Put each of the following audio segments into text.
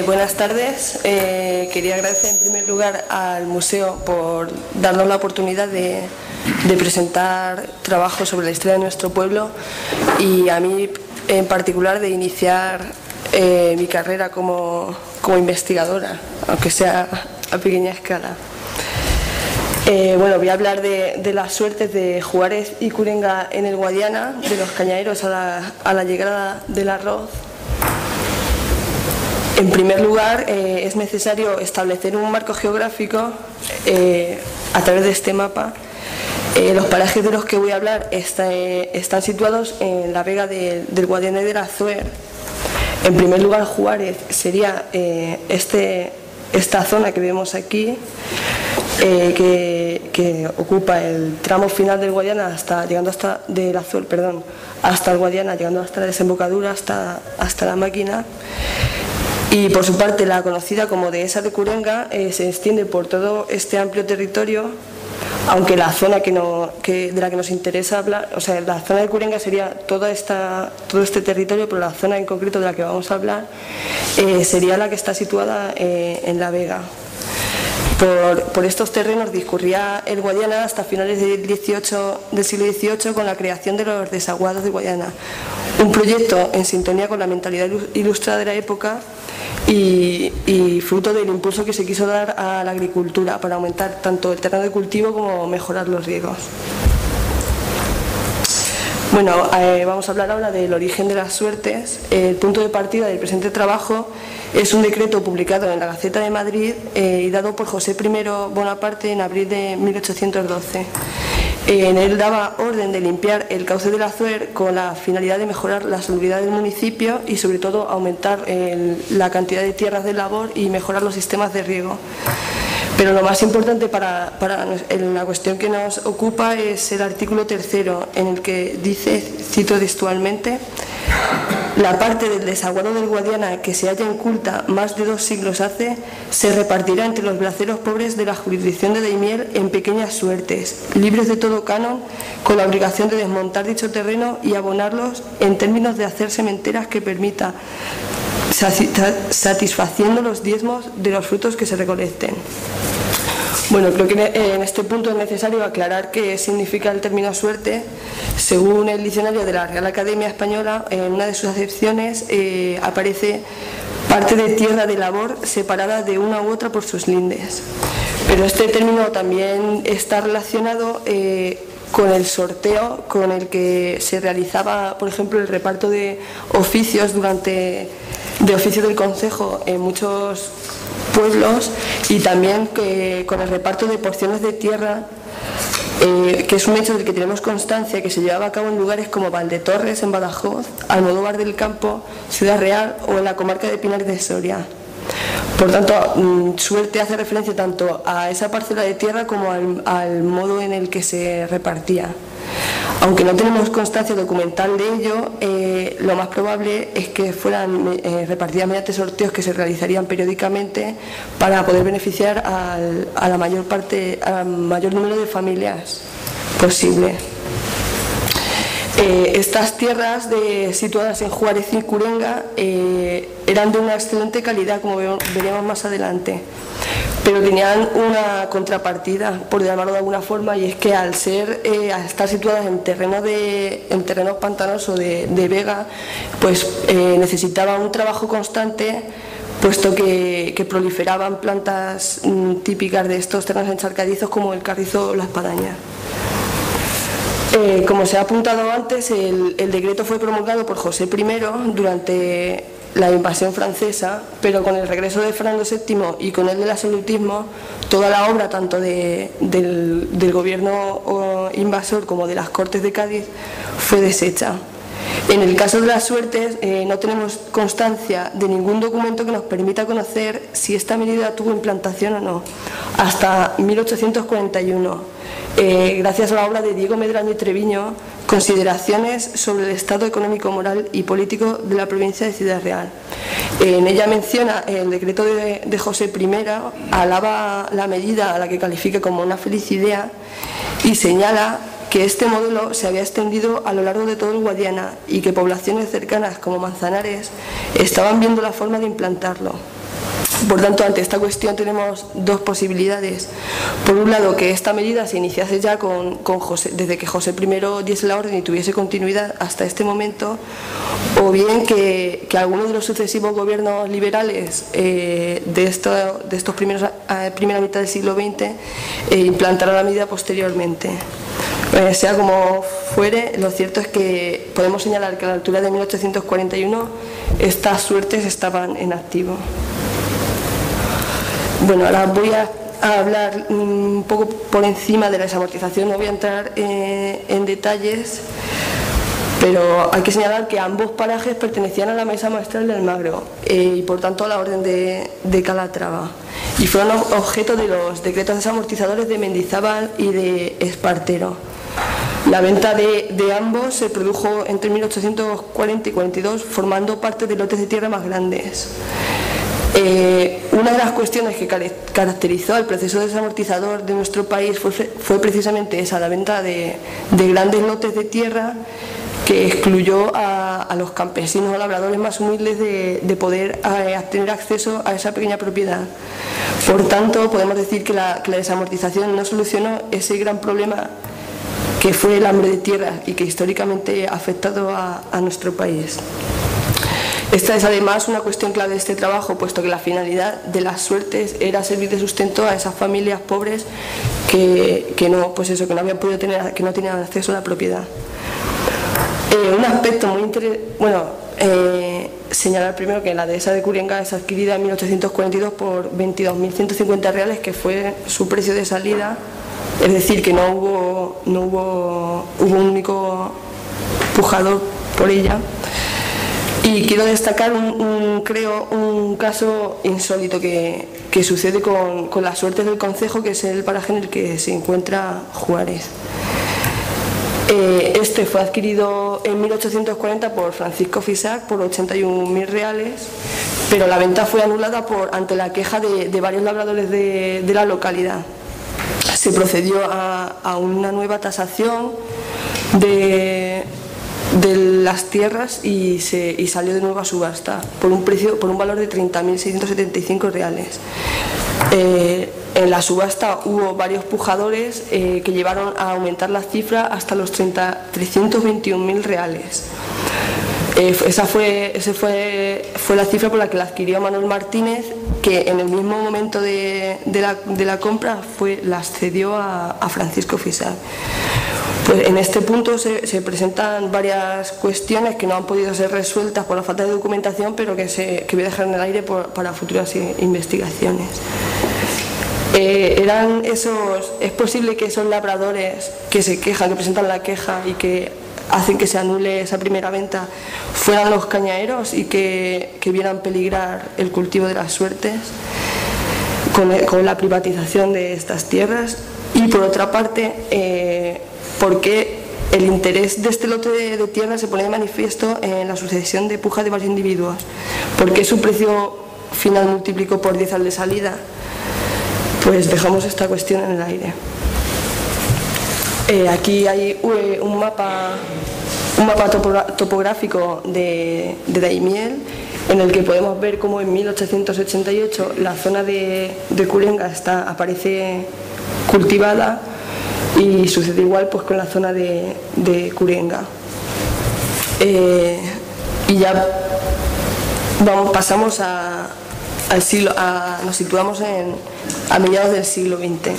Buenas tardes. Quería agradecer en primer lugar al museo por darnos la oportunidad de presentar trabajos sobre la historia de nuestro pueblo y a mí en particular de iniciar mi carrera como investigadora, aunque sea a pequeña escala. Voy a hablar de las suertes de Juárez y Curenga en el Guadiana, de los cañaderos a la llegada del arroz. En primer lugar, es necesario establecer un marco geográfico a través de este mapa. Los parajes de los que voy a hablar están situados en la vega del Guadiana y del Azuer. En primer lugar, Juárez sería esta zona que vemos aquí, que ocupa el tramo final del Guadiana del Azuer, hasta el Guadiana, llegando hasta la desembocadura, hasta la máquina. Y por su parte, la conocida como dehesa de Curenga se extiende por todo este amplio territorio, aunque la zona de la que nos interesa hablar, o sea, la zona de Curenga sería todo este territorio, pero la zona en concreto de la que vamos a hablar sería la que está situada en la vega. Por estos terrenos discurría el Guadiana hasta finales del siglo XVIII con la creación de los desaguados de Guadiana, un proyecto en sintonía con la mentalidad ilustrada de la época y fruto del impulso que se quiso dar a la agricultura para aumentar tanto el terreno de cultivo como mejorar los riegos. Vamos a hablar ahora del origen de las suertes. El punto de partida del presente trabajo es un decreto publicado en la Gaceta de Madrid y dado por José I Bonaparte en abril de 1812. En él daba orden de limpiar el cauce del Azuer con la finalidad de mejorar la salubridad del municipio y sobre todo aumentar la cantidad de tierras de labor y mejorar los sistemas de riego. Pero lo más importante para la cuestión que nos ocupa es el artículo 3º, en el que dice, cito textualmente: la parte del desaguado del Guadiana que se halla inculta más de 2 siglos hace, se repartirá entre los braceros pobres de la jurisdicción de Daimiel en pequeñas suertes, libres de todo canon, con la obligación de desmontar dicho terreno y abonarlos en términos de hacer sementeras que permita, satisfaciendo los diezmos de los frutos que se recolecten. Creo que en este punto es necesario aclarar qué significa el término suerte. Según el diccionario de la Real Academia Española, en una de sus acepciones aparece parte de tierra de labor separada de una u otra por sus lindes. Pero este término también está relacionado con el sorteo con el que se realizaba, por ejemplo, el reparto de oficios de oficio del concejo en muchos pueblos, y también con el reparto de porciones de tierra, que es un hecho del que tenemos constancia, que se llevaba a cabo en lugares como Valdetorres en Badajoz, Almodóvar del Campo, Ciudad Real o en la comarca de Pinares de Soria. Por tanto, suerte hace referencia tanto a esa parcela de tierra como al modo en el que se repartía. Aunque no tenemos constancia documental de ello, lo más probable es que fueran repartidas mediante sorteos que se realizarían periódicamente para poder beneficiar a la mayor número de familias posible. Estas tierras situadas en Juárez y Curenga eran de una excelente calidad, como veremos más adelante, pero tenían una contrapartida, por llamarlo de alguna forma, y es que al estar situadas en terreno pantanoso de vega, pues necesitaba un trabajo constante, puesto que proliferaban plantas típicas de estos terrenos encharcadizos como el carrizo o la espadaña. Como se ha apuntado antes, el decreto fue promulgado por José I durante la invasión francesa, pero con el regreso de Fernando VII y con el del absolutismo, toda la obra tanto del gobierno invasor como de las Cortes de Cádiz fue deshecha. En el caso de las suertes, no tenemos constancia de ningún documento que nos permita conocer si esta medida tuvo implantación o no, hasta 1841. Gracias a la obra de Diego Medrano y Treviño, Consideraciones sobre el estado económico, moral y político de la provincia de Ciudad Real. En ella menciona el decreto de José I, alaba la medida a la que califica como una feliz idea y señala que este modelo se había extendido a lo largo de todo el Guadiana y que poblaciones cercanas como Manzanares estaban viendo la forma de implantarlo. Por tanto, ante esta cuestión tenemos dos posibilidades. Por un lado, que esta medida se iniciase ya desde que José I diese la orden y tuviese continuidad hasta este momento, o bien que alguno de los sucesivos gobiernos liberales de estos primera mitad del siglo XX implantara la medida posteriormente. Sea como fuere, lo cierto es que podemos señalar que a la altura de 1841 estas suertes estaban en activo. Bueno, ahora voy a hablar un poco por encima de la desamortización, no voy a entrar en detalles, pero hay que señalar que ambos parajes pertenecían a la Mesa Maestral del Magro y por tanto a la Orden de Calatrava, y fueron objeto de los decretos desamortizadores de Mendizábal y de Espartero. La venta de ambos se produjo entre 1840 y 42, formando parte de lotes de tierra más grandes. Una de las cuestiones que caracterizó el proceso desamortizador de nuestro país fue precisamente esa, la venta de grandes lotes de tierra, que excluyó a los campesinos o labradores más humildes de poder tener acceso a esa pequeña propiedad. Por tanto, podemos decir que la desamortización no solucionó ese gran problema que fue el hambre de tierra y que históricamente ha afectado a nuestro país. Esta es además una cuestión clave de este trabajo, puesto que la finalidad de las suertes era servir de sustento a esas familias pobres que no habían podido tener, que no tenían acceso a la propiedad. Un aspecto muy interesante, señalar primero que la dehesa de Curenga es adquirida en 1842 por 22.150 reales, que fue su precio de salida, es decir, que no hubo un único pujador por ella. Y quiero destacar un caso insólito que sucede con las suertes del concejo, que es el paraje en el que se encuentra Juárez. Este fue adquirido en 1840 por Francisco Fisac por 81.000 reales, pero la venta fue anulada ante la queja de varios labradores de la localidad. Se procedió a una nueva tasación de las tierras y salió de nuevo a subasta por un valor de 30.675 reales. En la subasta hubo varios pujadores que llevaron a aumentar la cifra hasta los 321.000 reales. Esa fue la cifra por la que la adquirió Manuel Martínez, que en el mismo momento de la compra las cedió a Francisco Fisac. Pues en este punto se presentan varias cuestiones que no han podido ser resueltas por la falta de documentación, pero que voy a dejar en el aire para futuras investigaciones. Es posible que esos labradores que se quejan, que presentan la queja y que hacen que se anule esa primera venta, fueran los cañaeros y que vieran peligrar el cultivo de las suertes con la privatización de estas tierras. Y por otra parte, porque el interés de este lote de tierra se pone de manifiesto en la sucesión de pujas de varios individuos, porque su precio final multiplicó por 10 al de salida. Pues dejamos esta cuestión en el aire. Aquí hay un mapa topográfico de Daimiel, en el que podemos ver cómo en 1888 la zona de Curenga aparece cultivada, y sucede igual pues con la zona de Curenga. Y ya pasamos nos situamos a mediados del siglo XX.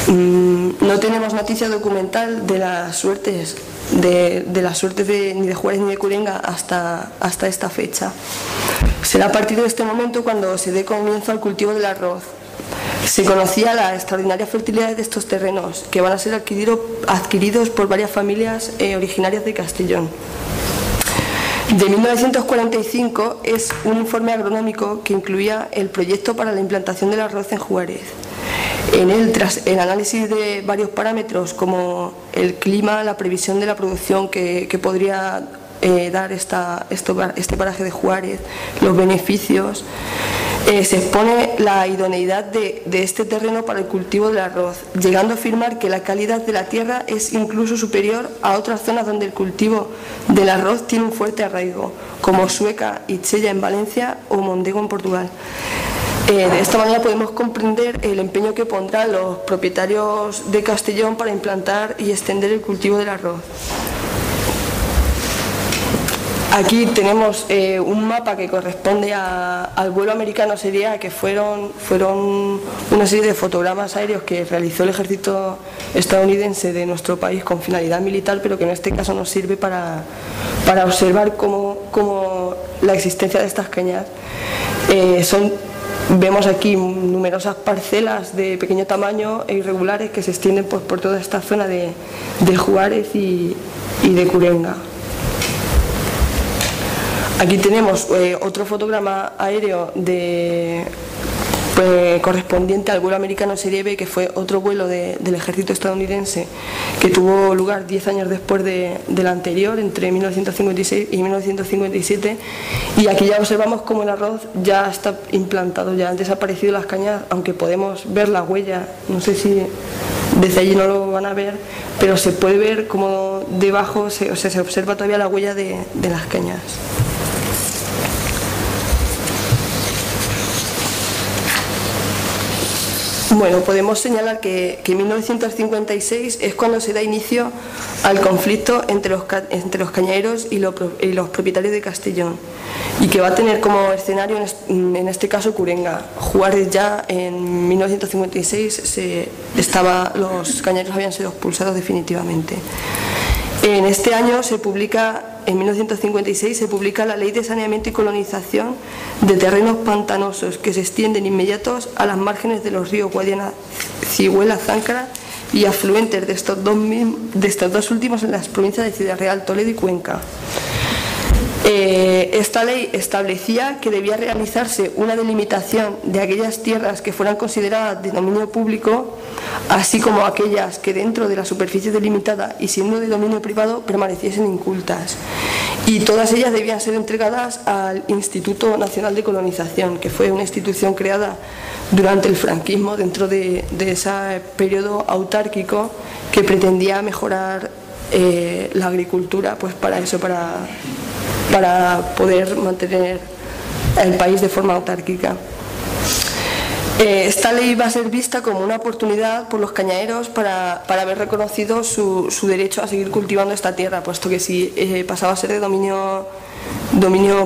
No tenemos noticia documental de las suertes ni de Juárez ni de Curenga hasta esta fecha. Será a partir de este momento cuando se dé comienzo al cultivo del arroz. Se conocía la extraordinaria fertilidad de estos terrenos, que van a ser adquiridos por varias familias originarias de Castellón. De 1945 es un informe agronómico que incluía el proyecto para la implantación del arroz en Juárez. En él, tras el análisis de varios parámetros como el clima, la previsión de la producción que podría dar este paraje de Juárez, los beneficios, se expone la idoneidad de este terreno para el cultivo del arroz, llegando a afirmar que la calidad de la tierra es incluso superior a otras zonas donde el cultivo del arroz tiene un fuerte arraigo, como Sueca y Chella en Valencia o Mondego en Portugal. De esta manera podemos comprender el empeño que pondrán los propietarios de Castellón para implantar y extender el cultivo del arroz. Aquí tenemos un mapa que corresponde al vuelo americano Serie A, que fueron una serie de fotogramas aéreos que realizó el ejército estadounidense de nuestro país con finalidad militar, pero que en este caso nos sirve para observar cómo la existencia de estas cañas vemos aquí numerosas parcelas de pequeño tamaño e irregulares que se extienden por toda esta zona de Juárez y de Curenga. Aquí tenemos otro fotograma aéreo correspondiente al vuelo americano Serie B, que fue otro vuelo del ejército estadounidense que tuvo lugar 10 años después del anterior, entre 1956 y 1957, y aquí ya observamos cómo el arroz ya está implantado, ya han desaparecido las cañas, aunque podemos ver la huella, no sé si desde allí no lo van a ver, pero se puede ver como debajo se observa todavía la huella de las cañas. Bueno, podemos señalar que 1956 es cuando se da inicio al conflicto entre los cañaderos y los propietarios de Castellón, y que va a tener como escenario en este caso Curenga. Juárez ya en 1956 los cañaderos habían sido expulsados definitivamente. En este año en 1956 se publica la Ley de Saneamiento y Colonización de Terrenos Pantanosos, que se extienden inmediatos a las márgenes de los ríos Guadiana, Cigüela, Záncara y afluentes de estos dos últimos en las provincias de Ciudad Real, Toledo y Cuenca. Esta ley establecía que debía realizarse una delimitación de aquellas tierras que fueran consideradas de dominio público, así como aquellas que dentro de la superficie delimitada y siendo de dominio privado permaneciesen incultas, y todas ellas debían ser entregadas al Instituto Nacional de Colonización, que fue una institución creada durante el franquismo dentro de ese periodo autárquico que pretendía mejorar la agricultura, pues para poder mantener el país de forma autárquica. Esta ley va a ser vista como una oportunidad por los cañaderos para haber reconocido su derecho a seguir cultivando esta tierra, puesto que si pasaba a ser de dominio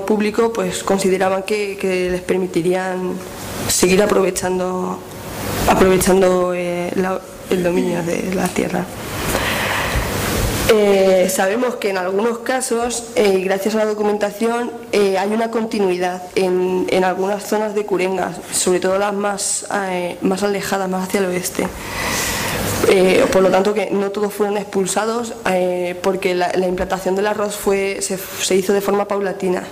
público, pues consideraban que les permitirían seguir aprovechando el dominio de la tierra. Sabemos que en algunos casos, gracias a la documentación, hay una continuidad en algunas zonas de Curenga, sobre todo las más alejadas, más hacia el oeste. Por lo tanto, que no todos fueron expulsados, porque la implantación del arroz se hizo de forma paulatina.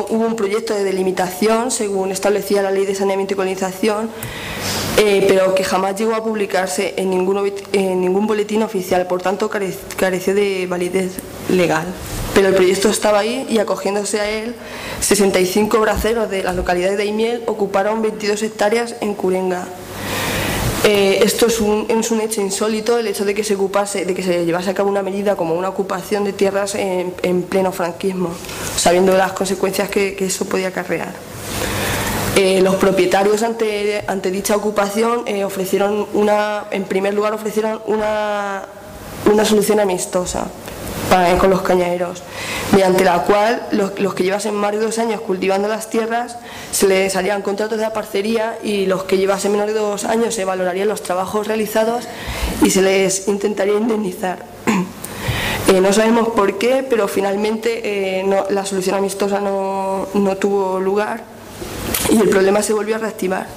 Hubo un proyecto de delimitación según establecía la Ley de Saneamiento y Colonización, pero que jamás llegó a publicarse en ningún boletín oficial, por tanto careció de validez legal. Pero el proyecto estaba ahí, y acogiéndose a él, 65 braceros de las localidades de Aimiel ocuparon 22 hectáreas en Curenga. Esto es un hecho insólito, el hecho de que se llevase a cabo una medida como una ocupación de tierras en pleno franquismo, sabiendo las consecuencias que eso podía acarrear. Los propietarios ante dicha ocupación en primer lugar ofrecieron una solución amistosa con los cañaderos, mediante la cual los que llevasen más de 2 años cultivando las tierras se les harían contratos de aparcería, y los que llevasen menos de 2 años se valorarían los trabajos realizados y se les intentaría indemnizar. No sabemos por qué, pero finalmente la solución amistosa no tuvo lugar y el problema se volvió a reactivar,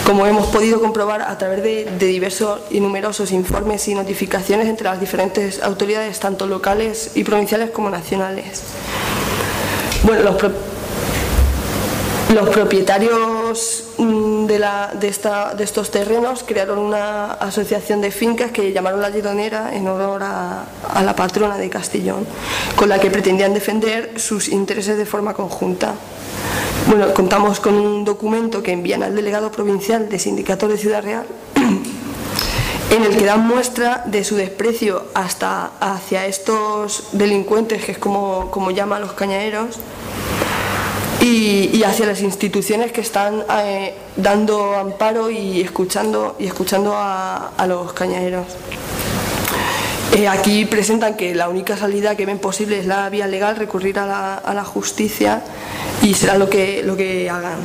como hemos podido comprobar a través de diversos y numerosos informes y notificaciones entre las diferentes autoridades, tanto locales y provinciales como nacionales. Bueno, los propietarios de estos terrenos crearon una asociación de fincas que llamaron La Lledonera en honor a la patrona de Castellón, con la que pretendían defender sus intereses de forma conjunta. Bueno, contamos con un documento que envían al delegado provincial de Sindicatos de Ciudad Real, en el que dan muestra de su desprecio hacia estos delincuentes, que es como llaman los cañaderos, y hacia las instituciones que están dando amparo y escuchando a los cañaderos. Aquí presentan que la única salida que ven posible es la vía legal, recurrir a la justicia, y será lo que hagan.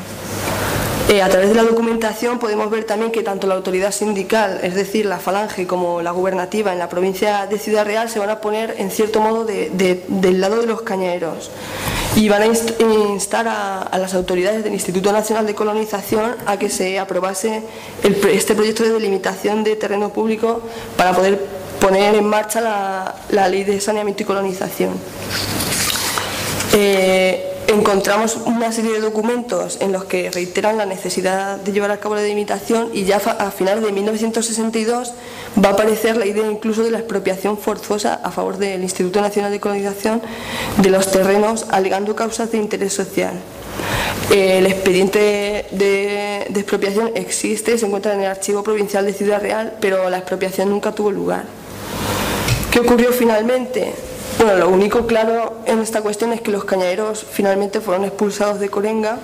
A través de la documentación podemos ver también que tanto la autoridad sindical, es decir, la Falange, como la gubernativa en la provincia de Ciudad Real se van a poner en cierto modo del lado de los cañaderos, y van a instar a las autoridades del Instituto Nacional de Colonización a que se aprobase este proyecto de delimitación de terreno público para poder poner en marcha la ley de saneamiento y colonización. Encontramos una serie de documentos en los que reiteran la necesidad de llevar a cabo la delimitación, y ya a finales de 1962 va a aparecer la idea incluso de la expropiación forzosa a favor del Instituto Nacional de Colonización de los terrenos, alegando causas de interés social. El expediente de expropiación existe, se encuentra en el Archivo Provincial de Ciudad Real, pero la expropiación nunca tuvo lugar. ¿Qué ocurrió finalmente? Bueno, lo único claro en esta cuestión es que los cañaderos finalmente fueron expulsados de Corenga.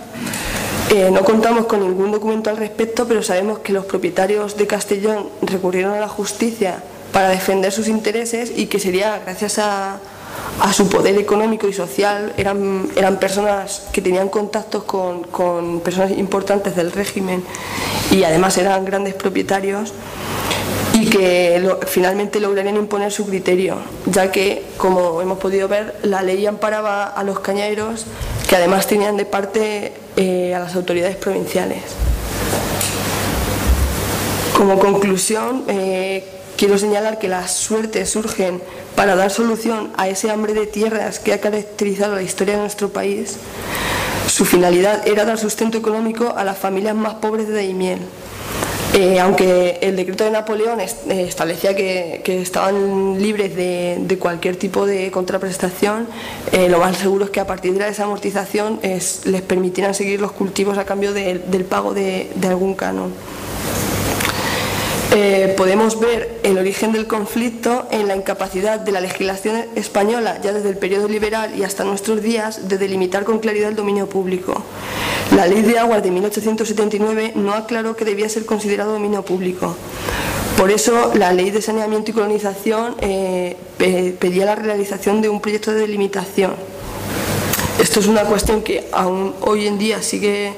No contamos con ningún documento al respecto, pero sabemos que los propietarios de Castellón recurrieron a la justicia para defender sus intereses, y que sería gracias a su poder económico y social. Eran personas que tenían contactos con personas importantes del régimen, y además eran grandes propietarios, y que finalmente lograrían imponer su criterio, ya que, como hemos podido ver, la ley amparaba a los cañaderos, que además tenían de parte a las autoridades provinciales. Como conclusión, quiero señalar que las suertes surgen para dar solución a ese hambre de tierras que ha caracterizado la historia de nuestro país. Su finalidad era dar sustento económico a las familias más pobres de Daimiel. Aunque el decreto de Napoleón establecía que estaban libres de cualquier tipo de contraprestación, lo más seguro es que a partir de la desamortización les permitieran seguir los cultivos a cambio del pago de algún canon. Podemos ver el origen del conflicto en la incapacidad de la legislación española, ya desde el periodo liberal y hasta nuestros días, de delimitar con claridad el dominio público. La Ley de Aguas de 1879 no aclaró que debía ser considerado dominio público. Por eso, la Ley de Saneamiento y Colonización pedía la realización de un proyecto de delimitación. Esto es una cuestión que aún hoy en día sigue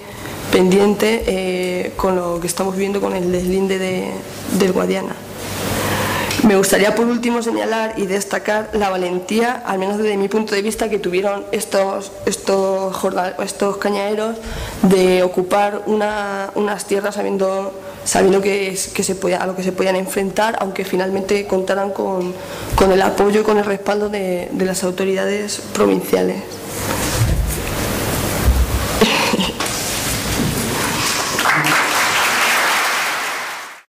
pendiente con lo que estamos viendo con el deslinde del Guadiana. Me gustaría por último señalar y destacar la valentía, al menos desde mi punto de vista, que tuvieron estos cañaderos de ocupar unas tierras sabiendo a lo que se podían enfrentar, aunque finalmente contaran con el apoyo y con el respaldo de las autoridades provinciales.